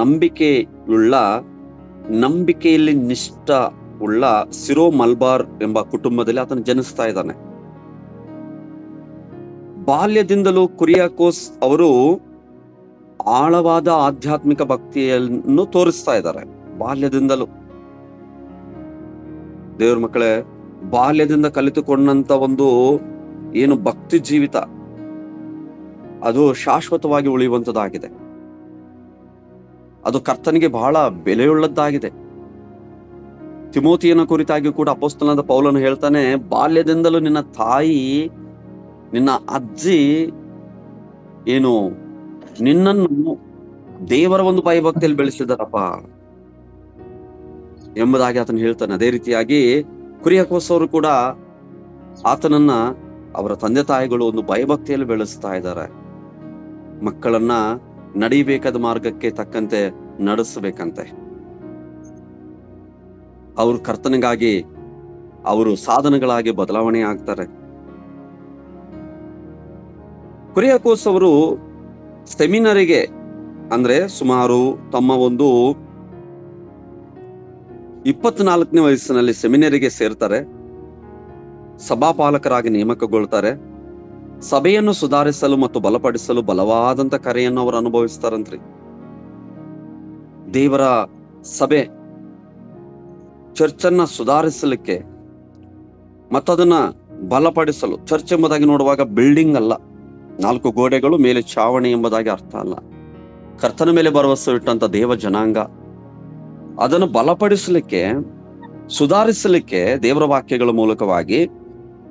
ನಂಬಿಕೆಯಲ್ಲಿ ನಿಷ್ಠ ಉಳ್ಳ ಸಿರೋ ಮಲ್ಬಾರ್ ಎಂಬ ಕುಟುಂಬದಲ್ಲಿ ಆತನು ಜನಿಸ್ತಾ ಇದ್ದಾನೆ. ಬಾಲ್ಯದಿಂದಲೂ ಕುರಿಯಾಕೋಸ್ ಅವರು ಆಳವಾದ ಆಧ್ಯಾತ್ಮಿಕ ಭಕ್ತಿಯನ್ನು ತೋರಿಸ್ತಾ ಇದ್ದಾರೆ. ಬಾಲ್ಯದಿಂದಲೂ ದೇವ್ರ ಮಕ್ಕಳೇ, ಬಾಲ್ಯದಿಂದ ಕಲಿತುಕೊಂಡಂತ ಒಂದು ಏನು ಭಕ್ತಿ ಜೀವಿತ, ಅದು ಶಾಶ್ವತವಾಗಿ ಉಳಿಯುವಂತದ್ದಾಗಿದೆ. ಅದು ಕರ್ತನಿಗೆ ಬಹಳ ಬೆಲೆಯುಳ್ಳದ್ದಾಗಿದೆ. ತಿಮೋತಿಯನ ಕುರಿತಾಗಿ ಕೂಡ ಅಪೊಸ್ತಲನಾದ ಪೌಲನು ಹೇಳ್ತಾನೆ, ಬಾಲ್ಯದಿಂದಲೂ ನಿನ್ನ ತಾಯಿ, ನಿನ್ನ ಅಜ್ಜಿ ಏನು ನಿನ್ನನ್ನು ದೇವರ ಒಂದು ಭಯಭಕ್ತಿಯಲ್ಲಿ ಬೆಳೆಸಿದಾರಪ್ಪ ಎಂಬುದಾಗಿ ಆತನು ಹೇಳ್ತಾನೆ. ಅದೇ ರೀತಿಯಾಗಿ ಕುರಿಯಾಕೋಸ್ ಅವರು ಕೂಡ ಆತನನ್ನ ಅವರ ತಂದೆ ತಾಯಿಗಳು ಒಂದು ಭಯಭಕ್ತಿಯಲ್ಲಿ ಬೆಳೆಸ್ತಾ ಇದ್ದಾರೆ. ಮಕ್ಕಳನ್ನ ನಡಿಬೇಕಾದ ಮಾರ್ಗಕ್ಕೆ ತಕ್ಕಂತೆ ನಡೆಸಬೇಕಂತೆ. ಅವರು ಕರ್ತನಿಗಾಗಿ ಅವರು ಸಾಧನಗಳಾಗಿ ಬದಲಾವಣೆ ಆಗ್ತಾರೆ. ಕುರಿಯಾಕೋಸ್ ಅವರು ಸೆಮಿನರಿಗೆ ಅಂದ್ರೆ ಸುಮಾರು ತಮ್ಮ ಒಂದು 24ನೇ ವಯಸ್ಸಿನಲ್ಲಿ ಸೆಮಿನರಿಗೆ ಸೇರ್ತಾರೆ. ಸಭಾಪಾಲಕರಾಗಿ ನೇಮಕಗೊಳ್ತಾರೆ. ಸಭೆಯನ್ನು ಸುಧಾರಿಸಲು ಮತ್ತು ಬಲಪಡಿಸಲು ಬಲವಾದಂತ ಕರೆಯನ್ನು ಅವರು ಅನುಭವಿಸ್ತಾರಂತ್ರಿ. ದೇವರ ಸಭೆ ಚರ್ಚನ್ನ ಸುಧಾರಿಸಲಿಕ್ಕೆ ಮತ್ತದನ್ನ ಬಲಪಡಿಸಲು, ಚರ್ಚ್ ಎಂಬುದಾಗಿ ನೋಡುವಾಗ ಬಿಲ್ಡಿಂಗ್ ಅಲ್ಲ, 4 ಗೋಡೆಗಳು ಮೇಲೆ ಚಾವಣಿ ಎಂಬುದಾಗಿ ಅರ್ಥ ಅಲ್ಲ. ಕರ್ತನ ಮೇಲೆ ಭರವಸೆ ಇಟ್ಟಂತ ದೇವ ಜನಾಂಗ, ಅದನ್ನು ಬಲಪಡಿಸಲಿಕ್ಕೆ, ಸುಧಾರಿಸಲಿಕ್ಕೆ ದೇವರ ವಾಕ್ಯಗಳ ಮೂಲಕವಾಗಿ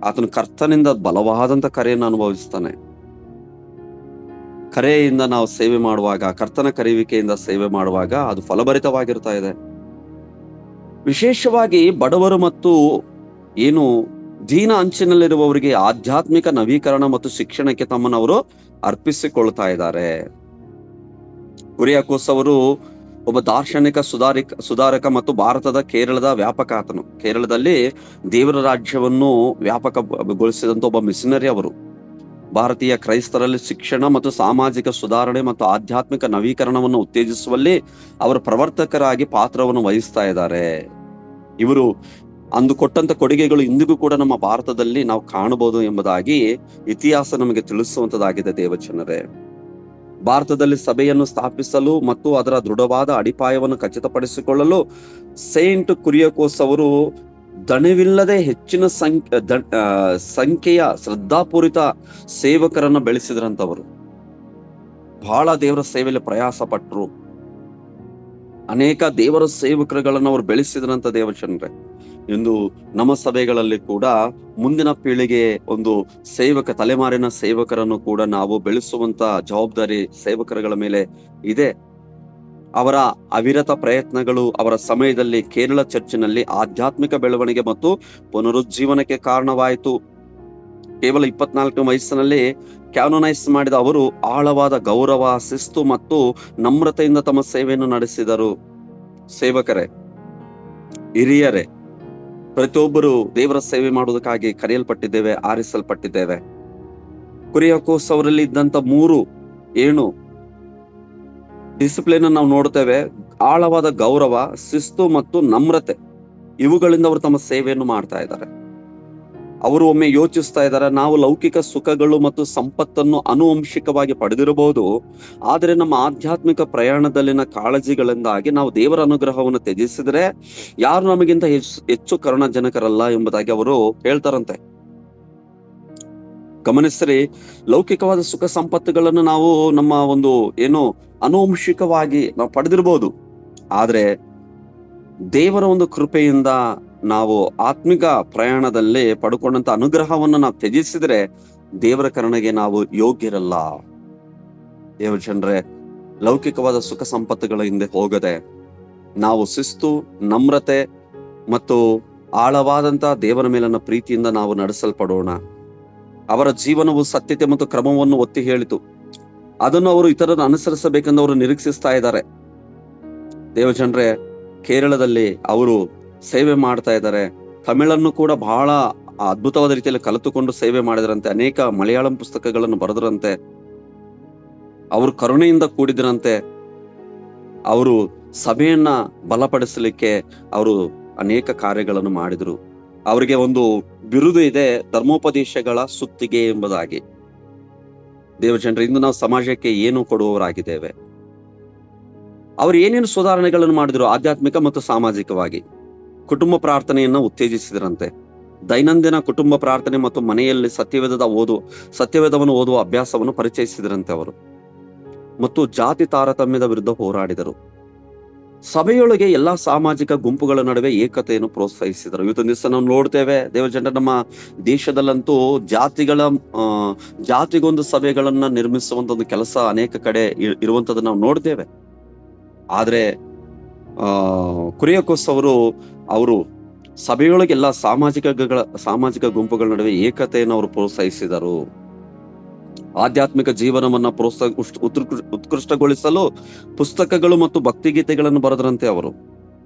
ಆತನು ಕರ್ತನಿಂದ ಬಲವಾದಂತ ಕರೆಯನ್ನು ಅನುಭವಿಸ್ತಾನೆ. ಕರೆಯಿಂದ ನಾವು ಸೇವೆ ಮಾಡುವಾಗ, ಕರ್ತನ ಕರೆಯುವಿಕೆಯಿಂದ ಸೇವೆ ಮಾಡುವಾಗ ಅದು ಫಲಭರಿತವಾಗಿರ್ತಾ ಇದೆ. ವಿಶೇಷವಾಗಿ ಬಡವರು ಮತ್ತು ಏನು ದೀನ ಅಂಚಿನಲ್ಲಿರುವವರಿಗೆ ಆಧ್ಯಾತ್ಮಿಕ ನವೀಕರಣ ಮತ್ತು ಶಿಕ್ಷಣಕ್ಕೆ ತಮ್ಮನ್ನು ಅವರು ಅರ್ಪಿಸಿಕೊಳ್ತಾ ಇದ್ದಾರೆ. ಕುರಿಯಾಕೋಸ್ ಅವರು ಒಬ್ಬ ದಾರ್ಶನಿಕ ಸುಧಾರಕ ಮತ್ತು ಭಾರತದ ಕೇರಳದ ವ್ಯಾಪಕ ಆತನು. ಕೇರಳದಲ್ಲಿ ದೇವರ ರಾಜ್ಯವನ್ನು ವ್ಯಾಪಕಗೊಳಿಸಿದಂತ ಒಬ್ಬ ಮಿಷನರಿ ಅವರು. ಭಾರತೀಯ ಕ್ರೈಸ್ತರಲ್ಲಿ ಶಿಕ್ಷಣ ಮತ್ತು ಸಾಮಾಜಿಕ ಸುಧಾರಣೆ ಮತ್ತು ಆಧ್ಯಾತ್ಮಿಕ ನವೀಕರಣವನ್ನು ಉತ್ತೇಜಿಸುವಲ್ಲಿ ಅವರು ಪ್ರವರ್ತಕರಾಗಿ ಪಾತ್ರವನ್ನು ವಹಿಸ್ತಾ ಇದ್ದಾರೆ. ಇವರು ಅಂದು ಕೊಟ್ಟಂತ ಕೊಡುಗೆಗಳು ಇಂದಿಗೂ ಕೂಡ ನಮ್ಮ ಭಾರತದಲ್ಲಿ ನಾವು ಕಾಣಬಹುದು ಎಂಬುದಾಗಿ ಇತಿಹಾಸ ನಮಗೆ ತಿಳಿಸುವಂತದ್ದಾಗಿದೆ. ದೇವಜನರೇ, ಭಾರತದಲ್ಲಿ ಸಭೆಯನ್ನು ಸ್ಥಾಪಿಸಲು ಮತ್ತು ಅದರ ದೃಢವಾದ ಅಡಿಪಾಯವನ್ನು ಖಚಿತಪಡಿಸಿಕೊಳ್ಳಲು ಸೇಂಟ್ ಕುರಿಯಾಕೋಸ್ ಅವರು ದಣಿವಿಲ್ಲದೆ ಹೆಚ್ಚಿನ ಸಂಖ್ಯೆಯ ಶ್ರದ್ಧಾಪೂರಿತ ಸೇವಕರನ್ನ ಬೆಳೆಸಿದ್ರಂತವರು. ಬಹಳ ದೇವರ ಸೇವೆಯಲ್ಲಿ ಪ್ರಯಾಸ ಪಟ್ರು. ಅನೇಕ ದೇವರ ಸೇವಕರುಗಳನ್ನು ಅವರು ಬೆಳೆಸಿದ್ರಂತ ದೇವಚಂದ್ರೆ. ಇಂದು ನಮ್ಮ ಸಭೆಗಳಲ್ಲಿ ಕೂಡ ಮುಂದಿನ ಪೀಳಿಗೆ ಒಂದು ತಲೆಮಾರಿನ ಸೇವಕರನ್ನು ಕೂಡ ನಾವು ಬೆಳೆಸುವಂತ ಜವಾಬ್ದಾರಿ ಸೇವಕರುಗಳ ಮೇಲೆ ಇದೆ. ಅವರ ಅವಿರತ ಪ್ರಯತ್ನಗಳು ಅವರ ಸಮಯದಲ್ಲಿ ಕೇರಳ ಚರ್ಚಿನಲ್ಲಿ ಆಧ್ಯಾತ್ಮಿಕ ಬೆಳವಣಿಗೆ ಮತ್ತು ಪುನರುಜ್ಜೀವನಕ್ಕೆ ಕಾರಣವಾಯಿತು. ಕೇವಲ 24 ವಯಸ್ಸಿನಲ್ಲಿ ಕ್ಯಾನೋನೈಸ್ ಮಾಡಿದ ಅವರು ಆಳವಾದ ಗೌರವ, ಶಿಸ್ತು ಮತ್ತು ನಮ್ರತೆಯಿಂದ ತಮ್ಮ ಸೇವೆಯನ್ನು ನಡೆಸಿದರು. ಸೇವಕರೇ, ಹಿರಿಯರೇ, ಪ್ರತಿಯೊಬ್ಬರು ದೇವರ ಸೇವೆ ಮಾಡುವುದಕ್ಕಾಗಿ ಕರೆಯಲ್ಪಟ್ಟಿದ್ದೇವೆ, ಆರಿಸಲ್ಪಟ್ಟಿದ್ದೇವೆ. ಕುರಿಯಾಕೋಸ್ ಅವರಲ್ಲಿ ಇದ್ದಂತ 3 ಡಿಸಿಪ್ಲಿನ್ ನಾವು ನೋಡ್ತೇವೆ. ಆಳವಾದ ಗೌರವ, ಶಿಸ್ತು ಮತ್ತು ನಮ್ರತೆ, ಇವುಗಳಿಂದ ಅವರು ತಮ್ಮ ಸೇವೆಯನ್ನು ಮಾಡ್ತಾ ಇದ್ದಾರೆ. ಅವರು ಒಮ್ಮೆ ಯೋಚಿಸ್ತಾ ಇದ್ದಾರೆ, ನಾವು ಲೌಕಿಕ ಸುಖಗಳು ಮತ್ತು ಸಂಪತ್ತನ್ನು ಆನುವಂಶಿಕವಾಗಿ ಪಡೆದಿರಬಹುದು, ಆದರೆ ನಮ್ಮ ಆಧ್ಯಾತ್ಮಿಕ ಪ್ರಯಾಣದಲ್ಲಿನ ಕಾಳಜಿಗಳಿಂದಾಗಿ ನಾವು ದೇವರ ಅನುಗ್ರಹವನ್ನು ತ್ಯಜಿಸಿದರೆ ಯಾರು ನಮಗಿಂತ ಹೆಚ್ಚು ಕರುಣಾಜನಕರಲ್ಲ ಎಂಬುದಾಗಿ ಅವರು ಹೇಳ್ತಾರಂತೆ. ಗಮನಿಸ್ರಿ, ಲೌಕಿಕವಾದ ಸುಖ ಸಂಪತ್ತುಗಳನ್ನು ನಾವು ನಮ್ಮ ಒಂದು ಏನು ಅನುವಂಶಿಕವಾಗಿ ನಾವು ಪಡೆದಿರ್ಬೋದು. ಆದ್ರೆ ದೇವರ ಒಂದು ಕೃಪೆಯಿಂದ ನಾವು ಆತ್ಮಿಕ ಪ್ರಯಾಣದಲ್ಲಿ ಪಡ್ಕೊಂಡಂತ ಅನುಗ್ರಹವನ್ನು ನಾವು ತ್ಯಜಿಸಿದ್ರೆ ದೇವರ ಕರುಣೆಗೆ ನಾವು ಯೋಗ್ಯರಲ್ಲ. ದೇವರ ಜನರೇ, ಲೌಕಿಕವಾದ ಸುಖ ಸಂಪತ್ತುಗಳ ಹಿಂದೆ ಹೋಗದೆ ನಾವು ಶಿಸ್ತು, ನಮ್ರತೆ ಮತ್ತು ಆಳವಾದಂತ ದೇವರ ಮೇಲಿನ ಪ್ರೀತಿಯಿಂದ ನಾವು ನಡೆಸಲ್ಪಡೋಣ. ಅವರ ಜೀವನವು ಸತ್ಯತೆ ಮತ್ತು ಕ್ರಮವನ್ನು ಒತ್ತಿ ಹೇಳಿತು. ಅದನ್ನು ಅವರು ಇತರರನ್ನು ಅನುಸರಿಸಬೇಕೆಂದು ಅವರು ನಿರೀಕ್ಷಿಸ್ತಾ ಇದ್ದಾರೆ. ದೇವ ಜನರೇ, ಕೇರಳದಲ್ಲಿ ಅವರು ಸೇವೆ ಮಾಡ್ತಾ ಇದ್ದಾರೆ. ತಮಿಳನ್ನು ಕೂಡ ಬಹಳ ಅದ್ಭುತವಾದ ರೀತಿಯಲ್ಲಿ ಕಲಿತುಕೊಂಡು ಸೇವೆ ಮಾಡಿದ್ರಂತೆ. ಅನೇಕ ಮಲಯಾಳಂ ಪುಸ್ತಕಗಳನ್ನು ಬರೆದರಂತೆ. ಅವರು ಕರುಣೆಯಿಂದ ಕೂಡಿದ್ರಂತೆ. ಅವರು ಸಭೆಯನ್ನ ಬಲಪಡಿಸಲಿಕ್ಕೆ ಅವರು ಅನೇಕ ಕಾರ್ಯಗಳನ್ನು ಮಾಡಿದ್ರು. ಅವರಿಗೆ ಒಂದು ಬಿರುದು ಇದೆ, ಧರ್ಮೋಪದೇಶಗಳ ಸುತ್ತಿಗೆ ಎಂಬುದಾಗಿ. ದೇವಜನರು, ಇಂದು ನಾವು ಸಮಾಜಕ್ಕೆ ಏನು ಕೊಡುವವರಾಗಿದ್ದೇವೆ? ಅವರು ಏನೇನು ಸುಧಾರಣೆಗಳನ್ನು ಮಾಡಿದ್ರು ಆಧ್ಯಾತ್ಮಿಕ ಮತ್ತು ಸಾಮಾಜಿಕವಾಗಿ? ಕುಟುಂಬ ಪ್ರಾರ್ಥನೆಯನ್ನ ಉತ್ತೇಜಿಸಿದ್ರಂತೆ. ದೈನಂದಿನ ಕುಟುಂಬ ಪ್ರಾರ್ಥನೆ ಮತ್ತು ಮನೆಯಲ್ಲಿ ಸತ್ಯವೇದವನ್ನು ಓದುವ ಅಭ್ಯಾಸವನ್ನು ಪರಿಚಯಿಸಿದ್ರಂತೆ ಅವರು. ಮತ್ತು ಜಾತಿ ತಾರತಮ್ಯದ ವಿರುದ್ಧ ಹೋರಾಡಿದರು. ಸಭೆಯೊಳಗೆ ಎಲ್ಲಾ ಸಾಮಾಜಿಕ ಗುಂಪುಗಳ ನಡುವೆ ಏಕತೆಯನ್ನು ಪ್ರೋತ್ಸಾಹಿಸಿದರು. ಇವತ್ತೊಂದು ದಿವಸ ನಾವು ನೋಡ್ತೇವೆ ದೇವಜನರ, ನಮ್ಮ ದೇಶದಲ್ಲಂತೂ ಜಾತಿಗೊಂದು ಸಭೆಗಳನ್ನ ನಿರ್ಮಿಸುವಂತ ಒಂದು ಕೆಲಸ ಅನೇಕ ಕಡೆ ಇರುವಂತದ್ದು ನಾವು ನೋಡ್ತೇವೆ. ಆದ್ರೆ ಕುರಿಯಕೋಸ್ ಅವರು ಸಭೆಯೊಳಗೆ ಎಲ್ಲಾ ಸಾಮಾಜಿಕ ಗುಂಪುಗಳ ನಡುವೆ ಏಕತೆಯನ್ನು ಅವರು ಪ್ರೋತ್ಸಾಹಿಸಿದರು. ಆಧ್ಯಾತ್ಮಿಕ ಜೀವನವನ್ನ ಉತ್ಕೃಷ್ಟಗೊಳಿಸಲು ಪುಸ್ತಕಗಳು ಮತ್ತು ಭಕ್ತಿಗೀತೆಗಳನ್ನು ಬರೆದರಂತೆ. ಅವರು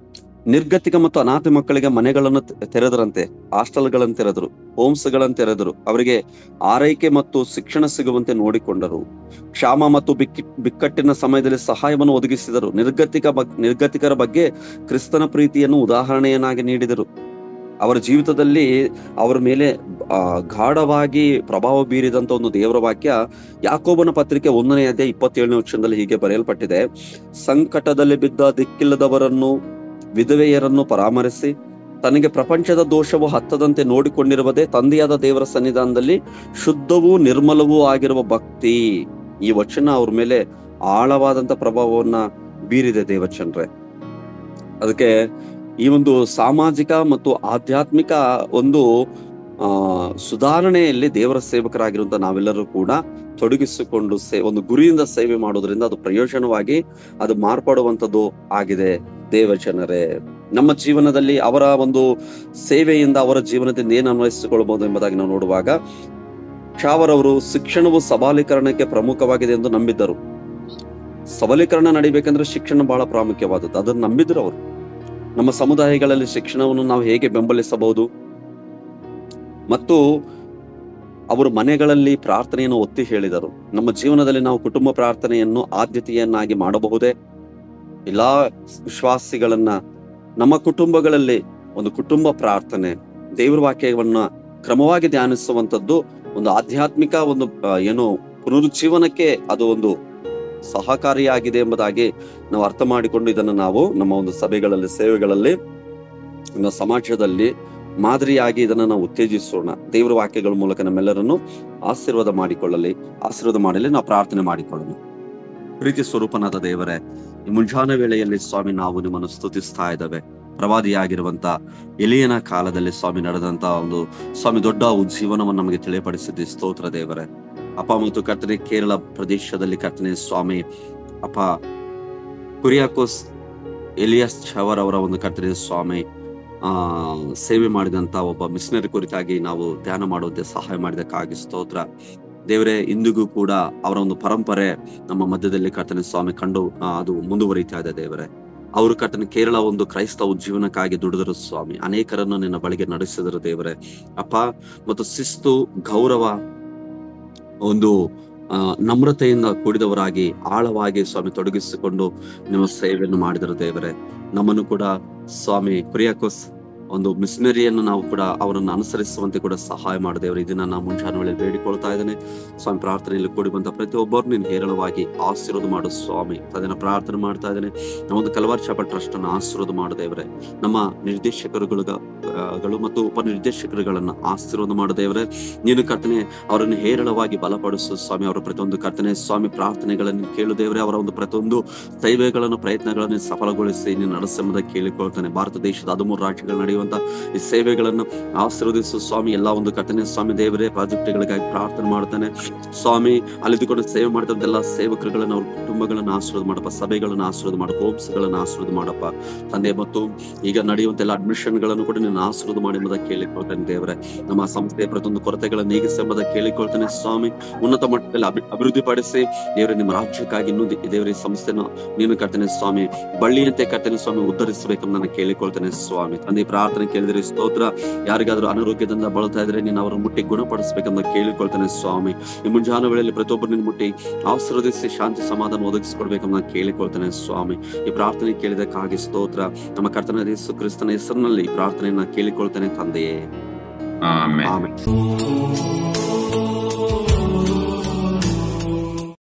ನಿರ್ಗತಿಕ ಮತ್ತು ಅನಾಥ ಮಕ್ಕಳಿಗೆ ಮನೆಗಳನ್ನು ತೆರೆದರಂತೆ, ಹಾಸ್ಟೆಲ್ಗಳನ್ನು ತೆರೆದರು, ಹೋಮ್ಸ್ಗಳನ್ನು ತೆರೆದರು. ಅವರಿಗೆ ಆರೈಕೆ ಮತ್ತು ಶಿಕ್ಷಣ ಸಿಗುವಂತೆ ನೋಡಿಕೊಂಡರು. ಕ್ಷಾಮ ಮತ್ತು ಬಿಕ್ಕಟ್ಟಿನ ಸಮಯದಲ್ಲಿ ಸಹಾಯವನ್ನು ಒದಗಿಸಿದರು. ನಿರ್ಗತಿಕರ ಬಗ್ಗೆ ಕ್ರಿಸ್ತನ ಪ್ರೀತಿಯನ್ನು ಉದಾಹರಣೆಯನ್ನಾಗಿ ನೀಡಿದರು. ಅವರ ಜೀವಿತದಲ್ಲಿ ಅವರ ಮೇಲೆ ಗಾಢವಾಗಿ ಪ್ರಭಾವ ಬೀರಿದಂತ ಒಂದು ದೇವರ ವಾಕ್ಯ ಯಾಕೋಬನ ಪತ್ರಿಕೆ 1ನೇ ಅಧ್ಯಾಯ 27ನೇ ವಚನದಲ್ಲಿ ಹೀಗೆ ಬರೆಯಲ್ಪಟ್ಟಿದೆ: ಸಂಕಟದಲ್ಲಿ ಬಿದ್ದ ದಿಕ್ಕಿಲ್ಲದವರನ್ನು, ವಿಧವೆಯರನ್ನು ಪರಾಮರಿಸಿ ತನಗೆ ಪ್ರಪಂಚದ ದೋಷವು ಹತ್ತದಂತೆ ನೋಡಿಕೊಂಡಿರುವುದೇ ತಂದೆಯಾದ ದೇವರ ಸನ್ನಿಧಾನದಲ್ಲಿ ಶುದ್ಧವೂ ನಿರ್ಮಲವೂ ಆಗಿರುವ ಭಕ್ತಿ. ಈ ವಚನ ಅವ್ರ ಮೇಲೆ ಆಳವಾದಂತ ಪ್ರಭಾವವನ್ನ ಬೀರಿದೆ ದೇವಚಂದ್ರೆ. ಅದಕ್ಕೆ ಈ ಒಂದು ಸಾಮಾಜಿಕ ಮತ್ತು ಆಧ್ಯಾತ್ಮಿಕ ಒಂದು ಸುಧಾರಣೆಯಲ್ಲಿ ದೇವರ ಸೇವಕರಾಗಿರುವಂತ ನಾವೆಲ್ಲರೂ ಕೂಡ ತೊಡಗಿಸಿಕೊಂಡು ಒಂದು ಗುರಿಯಿಂದ ಸೇವೆ ಮಾಡೋದ್ರಿಂದ ಅದು ಪ್ರಯೋಜನವಾಗಿ ಅದು ಮಾರ್ಪಡುವಂಥದ್ದು ಆಗಿದೆ. ದೇವಜನರೇ, ನಮ್ಮ ಜೀವನದಲ್ಲಿ ಅವರ ಒಂದು ಸೇವೆಯಿಂದ ಅವರ ಜೀವನದಿಂದ ಏನು ಅನ್ವಯಿಸಿಕೊಳ್ಬಹುದು ಎಂಬುದಾಗಿ ನಾವು ನೋಡುವಾಗ, ಶಾವರವರು ಶಿಕ್ಷಣವು ಸಬಲೀಕರಣಕ್ಕೆ ಪ್ರಮುಖವಾಗಿದೆ ಎಂದು ನಂಬಿದ್ದರು. ಸಬಲೀಕರಣ ನಡಿಬೇಕಂದ್ರೆ ಶಿಕ್ಷಣ ಬಹಳ ಪ್ರಾಮುಖ್ಯವಾದದ್ದು, ಅದನ್ನು ನಂಬಿದ್ರು ಅವರು. ನಮ್ಮ ಸಮುದಾಯಗಳಲ್ಲಿ ಶಿಕ್ಷಣವನ್ನು ನಾವು ಹೇಗೆ ಬೆಂಬಲಿಸಬಹುದು ಮತ್ತು ಅವರು ಮನೆಗಳಲ್ಲಿ ಪ್ರಾರ್ಥನೆಯನ್ನು ಒತ್ತಿ ಹೇಳಿದರು. ನಮ್ಮ ಜೀವನದಲ್ಲಿ ನಾವು ಕುಟುಂಬ ಪ್ರಾರ್ಥನೆಯನ್ನು ಆದ್ಯತೆಯನ್ನಾಗಿ ಮಾಡಬಹುದೇ? ಎಲ್ಲಾ ವಿಶ್ವಾಸಿಗಳನ್ನ ನಮ್ಮ ಕುಟುಂಬಗಳಲ್ಲಿ ಒಂದು ಕುಟುಂಬ ಪ್ರಾರ್ಥನೆ, ದೇವರ ವಾಕ್ಯವನ್ನ ಕ್ರಮವಾಗಿ ಧ್ಯಾನಿಸುವಂತದ್ದು ಒಂದು ಆಧ್ಯಾತ್ಮಿಕ ಒಂದು ಪುನರುಜ್ಜೀವನಕ್ಕೆ ಅದು ಒಂದು ಸಹಕಾರಿಯಾಗಿದೆ ಎಂಬುದಾಗಿ ನಾವು ಅರ್ಥ ಮಾಡಿಕೊಂಡು ಇದನ್ನು ನಾವು ನಮ್ಮ ಒಂದು ಸಭೆಗಳಲ್ಲಿ, ಸೇವೆಗಳಲ್ಲಿ, ನಮ್ಮ ಸಮಾಜದಲ್ಲಿ ಮಾದರಿಯಾಗಿ ಇದನ್ನ ನಾವು ಉತ್ತೇಜಿಸೋಣ. ದೇವರ ವಾಕ್ಯಗಳ ಮೂಲಕ ನಮ್ಮೆಲ್ಲರನ್ನು ಆಶೀರ್ವಾದ ಮಾಡಲಿ ನಾವು ಪ್ರಾರ್ಥನೆ ಮಾಡಿಕೊಳ್ಳೋಣ. ಪ್ರೀತಿ ಸ್ವರೂಪನಾದ ದೇವರೇ, ಈ ಮುಂಜಾನೆ ವೇಳೆಯಲ್ಲಿ ಸ್ವಾಮಿ ನಾವು ನಿಮ್ಮನ್ನು ಸ್ತುತಿಸ್ತಾ ಇದ್ದೇವೆ. ಪ್ರವಾದಿಯಾಗಿರುವಂತ ಎಲಿಯನ ಕಾಲದಲ್ಲಿ ಸ್ವಾಮಿ ನಡೆದಂತ ಒಂದು ಸ್ವಾಮಿ ದೊಡ್ಡ ಉಜ್ಜೀವನವನ್ನು ನಮಗೆ ತಿಳಿಯಪಡಿಸಿದ್ದಿ. ಸ್ತೋತ್ರ ದೇವರೇ. ಅಪ್ಪ ಮತ್ತು ಕರ್ತನೆ, ಕೇರಳ ಪ್ರದೇಶದಲ್ಲಿ ಕರ್ತನೆ ಸ್ವಾಮಿ ಅಪ್ಪ ಕುರಿಯಾಕೋಸ್ ಎಲಿಯಾಸ್ ಛವರ್ ಅವರ ಒಂದು ಕರ್ತನೆ ಸ್ವಾಮಿ ಸೇವೆ ಮಾಡಿದಂತ ಒಬ್ಬ ಮಿಷನರಿ ಕುರಿತಾಗಿ ನಾವು ಧ್ಯಾನ ಮಾಡುವಂತೆ ಸಹಾಯ ಮಾಡಿದಕ್ಕಾಗಿ ಸ್ತೋತ್ರ ದೇವರೇ. ಇಂದಿಗೂ ಕೂಡ ಅವರ ಒಂದು ಪರಂಪರೆ ನಮ್ಮ ಮಧ್ಯದಲ್ಲಿ ಕರ್ತನೆ ಸ್ವಾಮಿ ಕಂಡು ಅದು ಮುಂದುವರಿತಾ ಇದೆ ದೇವರೇ. ಅವರು ಕರ್ತನೆ ಕೇರಳ ಒಂದು ಕ್ರೈಸ್ತ ಉಜ್ಜೀವನಕ್ಕಾಗಿ ದುಡಿದರು ಸ್ವಾಮಿ. ಅನೇಕರನ್ನು ನಿನ್ನ ಬಳಿಗೆ ನಡೆಸಿದರು ದೇವರೇ ಅಪ್ಪ. ಮತ್ತು ಶಿಸ್ತು, ಗೌರವ, ಒಂದು ನಮ್ರತೆಯಿಂದ ಕೂಡಿದವರಾಗಿ ಆಳವಾಗಿ ಸ್ವಾಮಿ ತೊಡಗಿಸಿಕೊಂಡು ನಿಮ್ಮ ಸೇವೆಯನ್ನು ಮಾಡಿದರು ದೇವರೇ. ನಮ್ಮನ್ನು ಕೂಡ ಸ್ವಾಮಿ ಕುರಿಯಾಕೋಸ್ ಒಂದು ಮಿಷನರಿಯನ್ನು ನಾವು ಕೂಡ ಅವರನ್ನು ಅನುಸರಿಸುವಂತೆ ಕೂಡ ಸಹಾಯ ಮಾಡಿದೇವ್ರೆ. ಇದನ್ನ ನಾವು ಮುಂಜಾನೆ ವೇಳೆ ಬೇಡಿಕೊಳ್ತಾ ಇದ್ದೇನೆ ಸ್ವಾಮಿ. ಪ್ರಾರ್ಥನೆಯಲ್ಲಿ ಕೂಡಿ ಬಂದ ಪ್ರತಿಯೊಬ್ಬರು ನೀನು ಹೇರಳವಾಗಿ ಆಶೀರ್ವಾದ ಮಾಡು ಸ್ವಾಮಿ. ಅದನ್ನ ಪ್ರಾರ್ಥನೆ ಮಾಡ್ತಾ ಇದ್ದೇನೆ. ಒಂದು ಕಲ್ವಾರಿ ಚಾಪಲ್ ಟ್ರಸ್ಟ್ ಅನ್ನು ಆಶೀರ್ವಾದ ಮಾಡದೇವ್ರೆ. ನಮ್ಮ ನಿರ್ದೇಶಕರುಗಳು ಮತ್ತು ಉಪನಿರ್ದೇಶಕರುಗಳನ್ನ ಆಶೀರ್ವಾದ ಮಾಡದೇವ್ರೆ. ನೀನು ಕರ್ತನೆ ಅವರನ್ನು ಹೇರಳವಾಗಿ ಬಲಪಡಿಸು ಸ್ವಾಮಿ. ಅವರ ಪ್ರತಿಯೊಂದು ಕರ್ತನೆ ಸ್ವಾಮಿ ಪ್ರಾರ್ಥನೆಗಳನ್ನು ಕೇಳುದೇವ್ರೆ. ಅವರ ಒಂದು ಪ್ರತಿಯೊಂದು ಸೇವೆಗಳನ್ನು ಪ್ರಯತ್ನಗಳನ್ನು ಸಫಲಗೊಳಿಸಿ ನೀನು ನಡೆಸೆಂಬುದಾಗಿ ಕೇಳಿಕೊಳ್ತಾನೆ. ಭಾರತ ದೇಶದ 13 ರಾಜ್ಯಗಳು ನಡೆಯುವಂತ ಈ ಸೇವೆಗಳನ್ನು ಆಶೀರ್ವದಿಸು ಸ್ವಾಮಿ. ಎಲ್ಲಾ ಒಂದು ಕರ್ತನೆ ಸ್ವಾಮಿ ದೇವರೇ ಪ್ರಾಜೆಕ್ಟ್ಗಳಿಗಾಗಿ ಪ್ರಾರ್ಥನೆ ಮಾಡ್ತಾನೆ ಸ್ವಾಮಿ. ಅಲ್ಲಿದ್ದುಕೊಂಡು ಸೇವೆ ಮಾಡ್ತಾ ಎಲ್ಲ ಸೇವಕರುಗಳನ್ನ ಅವ್ರ ಕುಟುಂಬಗಳನ್ನ ಆಶೀರ್ವಾದ ಮಾಡಪ್ಪ. ಸಭೆಗಳನ್ನ ಆಶೀರ್ವಾದ ಮಾಡು. ಹೋಮ್ಸ್ ಗಳನ್ನ ಆಶೀರ್ವಾದ ಮಾಡಪ್ಪ ತಂದೆ. ಮತ್ತು ಈಗ ನಡೆಯುವಂತ ಎಲ್ಲ ಅಡ್ಮಿಷನ್ ಗಳನ್ನು ಕೂಡ ನೀನು ಆಶೀರ್ವಾದ ಮಾಡಿ ಎಂಬುದಾಗಿ ಕೇಳಿಕೊಳ್ತಾನೆ ದೇವರೇ. ನಮ್ಮ ಸಂಸ್ಥೆಯ ಪ್ರತಿಯೊಂದು ಕೊರತೆಗಳನ್ನು ನೀಗಿಸಿ ಎಂಬುದಾಗಿ ಕೇಳಿಕೊಳ್ತಾನೆ ಸ್ವಾಮಿ. ಉನ್ನತ ಮಟ್ಟದಲ್ಲಿ ಅಭಿವೃದ್ಧಿಪಡಿಸಿ ದೇವರೇ ನಿಮ್ಮ ರಾಜ್ಯಕ್ಕಾಗಿ ಇನ್ನೂ ದೇವರ ಈ ಸಂಸ್ಥೆನ ನೀನು ಕರ್ತನೆ ಸ್ವಾಮಿ ಬಳ್ಳಿಯಂತೆ ಕರ್ತನೆ ಸ್ವಾಮಿ ಉದ್ಧರಿಸಬೇಕೆಂದು ನಾನು ಕೇಳಿಕೊಳ್ತೇನೆ ಸ್ವಾಮಿ. ತಂದೆ ಪ್ರಾರ್ಥನೆ ಕೇಳಿದರೆ ಸ್ತೋತ್ರ. ಯಾರಿಗಾದ್ರೂ ಅನಾರೋಗ್ಯದಿಂದ ಬಳಲ್ತಾ ಇದ್ರೆ ನೀನು ಅವರನ್ನು ಮುಟ್ಟಿ ಗುಣಪಡಿಸಬೇಕೆಂದು ಕೇಳಿಕೊಳ್ತೇನೆ ಸ್ವಾಮಿ. ಈ ಮುಂಜಾನೆ ವೇಳೆಯಲ್ಲಿ ಪ್ರತಿಯೊಬ್ಬರು ನಿನ್ನ ಮುಟ್ಟಿ ಆಶೀರ್ವದಿಸಿ ಶಾಂತಿ ಸಮಾಧಾನ ಒದಗಿಸಿಕೊಡ್ಬೇಕೆಂದು ನಾನು ಕೇಳಿಕೊಳ್ತೇನೆ ಸ್ವಾಮಿ. ಈ ಪ್ರಾರ್ಥನೆ ಕೇಳಿದಕ್ಕಾಗಿ ಸ್ತೋತ್ರ. ನಮ್ಮ ಕರ್ತನಾದ ಯೇಸು ಕ್ರಿಸ್ತನ ಹೆಸರಿನಲ್ಲಿ ಈ ಪ್ರಾರ್ಥನೆಯನ್ನ ಕೇಳಿಕೊಳ್ತೇನೆ ತಂದೆಯೇ. ಆಮೆನ್. ಆಮೆನ್.